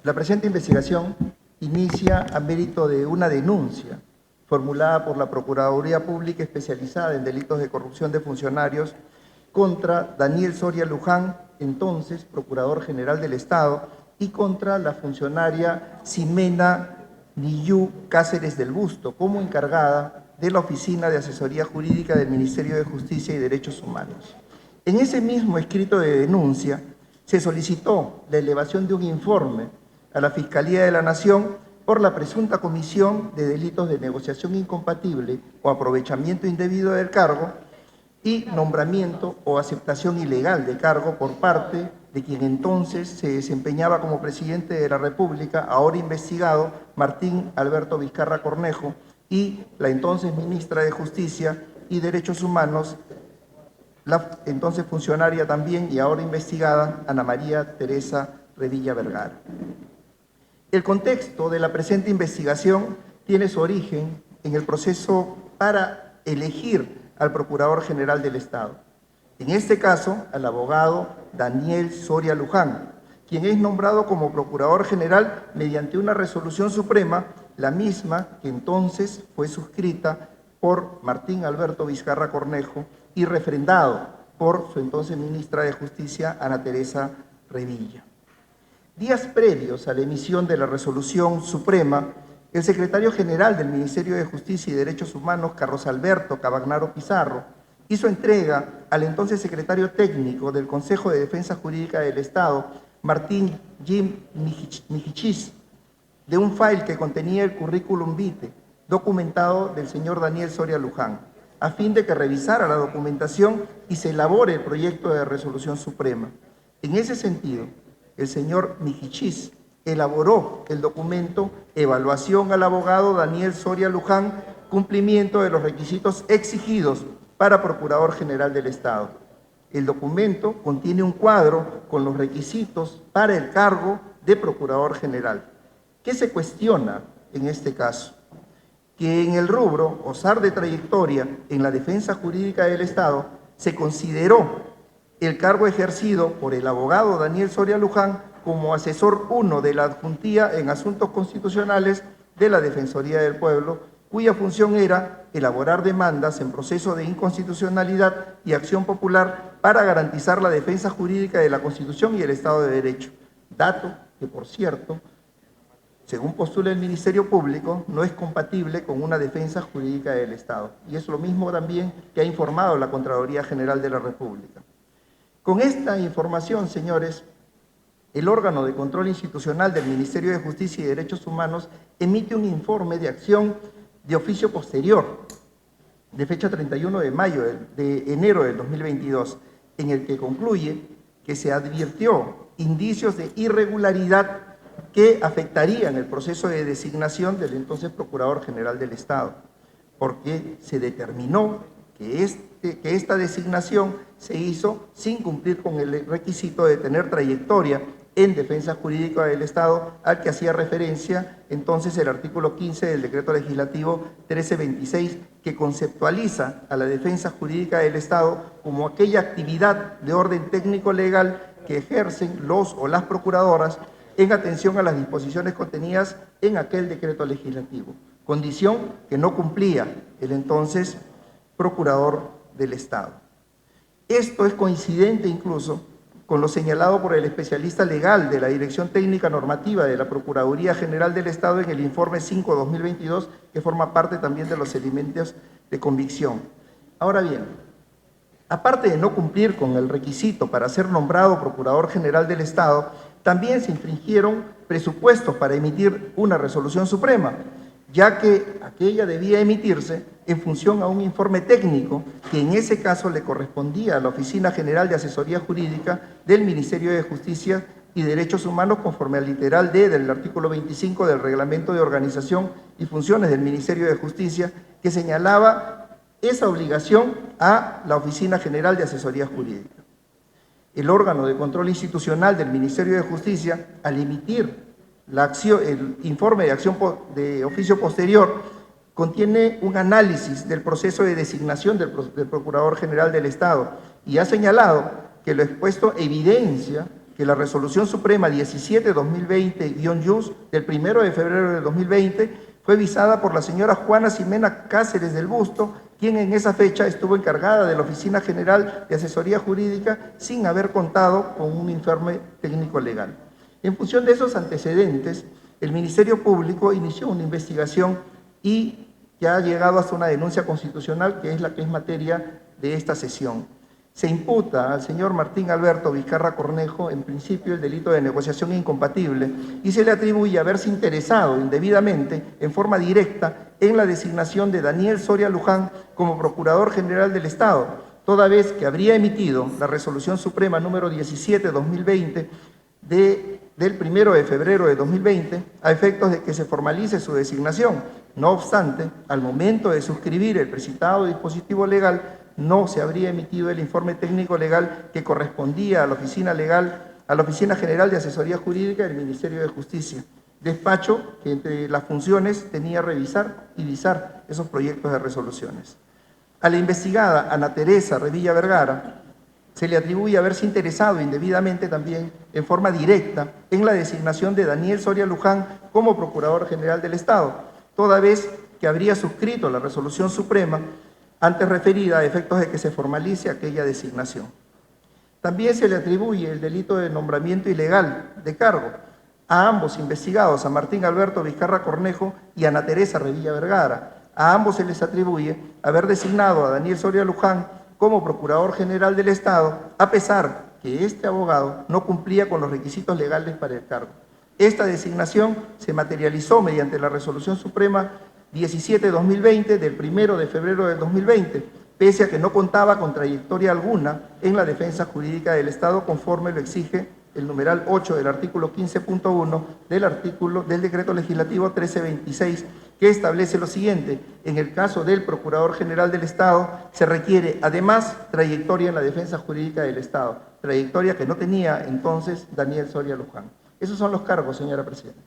La presente investigación inicia a mérito de una denuncia formulada por la Procuraduría Pública Especializada en Delitos de Corrupción de Funcionarios contra Daniel Soria Luján, entonces Procurador General del Estado, y contra la funcionaria Ximena Niyú Cáceres del Busto, como encargada de la Oficina de Asesoría Jurídica del Ministerio de Justicia y Derechos Humanos. En ese mismo escrito de denuncia se solicitó la elevación de un informe a la Fiscalía de la Nación por la presunta comisión de delitos de negociación incompatible o aprovechamiento indebido del cargo y nombramiento o aceptación ilegal de cargo por parte de quien entonces se desempeñaba como presidente de la República, ahora investigado, Martín Alberto Vizcarra Cornejo, y la entonces ministra de Justicia y Derechos Humanos, la entonces funcionaria también y ahora investigada, Ana María Teresa Revilla Vergara. El contexto de la presente investigación tiene su origen en el proceso para elegir al Procurador General del Estado. En este caso, al abogado Daniel Soria Luján, quien es nombrado como Procurador General mediante una resolución suprema, la misma que entonces fue suscrita por Martín Alberto Vizcarra Cornejo y refrendado por su entonces ministra de Justicia, Ana Teresa Revilla. Días previos a la emisión de la resolución suprema, el secretario general del Ministerio de Justicia y Derechos Humanos, Carlos Alberto Cavagnaro Pizarro, hizo entrega al entonces secretario técnico del Consejo de Defensa Jurídica del Estado, Martín Jim Mijichis, de un file que contenía el currículum vitae documentado del señor Daniel Soria Luján, a fin de que revisara la documentación y se elabore el proyecto de resolución suprema. En ese sentido, el señor Mijichis elaboró el documento Evaluación al abogado Daniel Soria Luján, cumplimiento de los requisitos exigidos para Procurador General del Estado. El documento contiene un cuadro con los requisitos para el cargo de Procurador General. ¿Qué se cuestiona en este caso? Que en el rubro gozar de trayectoria en la defensa jurídica del Estado se consideró el cargo ejercido por el abogado Daniel Soria Luján como asesor 1 de la adjuntía en asuntos constitucionales de la Defensoría del Pueblo, cuya función era elaborar demandas en proceso de inconstitucionalidad y acción popular para garantizar la defensa jurídica de la Constitución y el Estado de Derecho. Dato que, por cierto, según postula el Ministerio Público, no es compatible con una defensa jurídica del Estado. Y es lo mismo también que ha informado la Contraloría General de la República. Con esta información, señores, el órgano de control institucional del Ministerio de Justicia y Derechos Humanos emite un informe de acción de oficio posterior, de fecha 31 de enero del 2022, en el que concluye que se advirtió indicios de irregularidad que afectarían el proceso de designación del entonces Procurador General del Estado, porque se determinó que esta designación se hizo sin cumplir con el requisito de tener trayectoria en defensa jurídica del Estado, al que hacía referencia entonces el artículo 15 del Decreto Legislativo 1326, que conceptualiza a la defensa jurídica del Estado como aquella actividad de orden técnico-legal que ejercen los o las procuradoras en atención a las disposiciones contenidas en aquel decreto legislativo, condición que no cumplía el entonces Procurador del Estado. Esto es coincidente incluso con lo señalado por el especialista legal de la Dirección Técnica Normativa de la Procuraduría General del Estado en el informe 5-2022, que forma parte también de los elementos de convicción. Ahora bien, aparte de no cumplir con el requisito para ser nombrado Procurador General del Estado, también se infringieron presupuestos para emitir una resolución suprema, ya que aquella debía emitirse en función a un informe técnico que en ese caso le correspondía a la Oficina General de Asesoría Jurídica del Ministerio de Justicia y Derechos Humanos, conforme al literal D del artículo 25 del Reglamento de Organización y Funciones del Ministerio de Justicia, que señalaba esa obligación a la Oficina General de Asesoría Jurídica. El órgano de control institucional del Ministerio de Justicia, al emitir el informe de acción de oficio posterior, contiene un análisis del proceso de designación del Procurador General del Estado y ha señalado que lo expuesto evidencia que la Resolución Suprema 17-2020-YUS del 1 de febrero de 2020 fue visada por la señora Juana Ximena Cáceres del Busto, quien en esa fecha estuvo encargada de la Oficina General de Asesoría Jurídica sin haber contado con un informe técnico legal. En función de esos antecedentes, el Ministerio Público inició una investigación y ya ha llegado hasta una denuncia constitucional, que es la que es materia de esta sesión. Se imputa al señor Martín Alberto Vizcarra Cornejo, en principio, el delito de negociación incompatible y se le atribuye haberse interesado indebidamente, en forma directa, en la designación de Daniel Soria Luján como Procurador General del Estado, toda vez que habría emitido la Resolución Suprema número 17-2020 del 1 de febrero de 2020 a efectos de que se formalice su designación. No obstante, al momento de suscribir el precitado dispositivo legal, no se habría emitido el informe técnico legal que correspondía a la Oficina General de Asesoría Jurídica del Ministerio de Justicia, despacho que entre las funciones tenía revisar y visar esos proyectos de resoluciones. A la investigada Ana Teresa Revilla Vergara se le atribuye haberse interesado indebidamente también en forma directa en la designación de Daniel Soria Luján como Procurador General del Estado, toda vez que habría suscrito la Resolución Suprema antes referida a efectos de que se formalice aquella designación. También se le atribuye el delito de nombramiento ilegal de cargo a ambos investigados, a Martín Alberto Vizcarra Cornejo y a Ana Teresa Revilla Vergara. A ambos se les atribuye haber designado a Daniel Soria Luján como Procurador General del Estado, a pesar que este abogado no cumplía con los requisitos legales para el cargo. Esta designación se materializó mediante la Resolución Suprema 17-2020 del 1 de febrero del 2020, pese a que no contaba con trayectoria alguna en la defensa jurídica del Estado, conforme lo exige el numeral 8 del artículo 15.1 del Decreto Legislativo 1326, que establece lo siguiente: en el caso del Procurador General del Estado se requiere además trayectoria en la defensa jurídica del Estado, trayectoria que no tenía entonces Daniel Soria Luján. Esos son los cargos, señora Presidenta.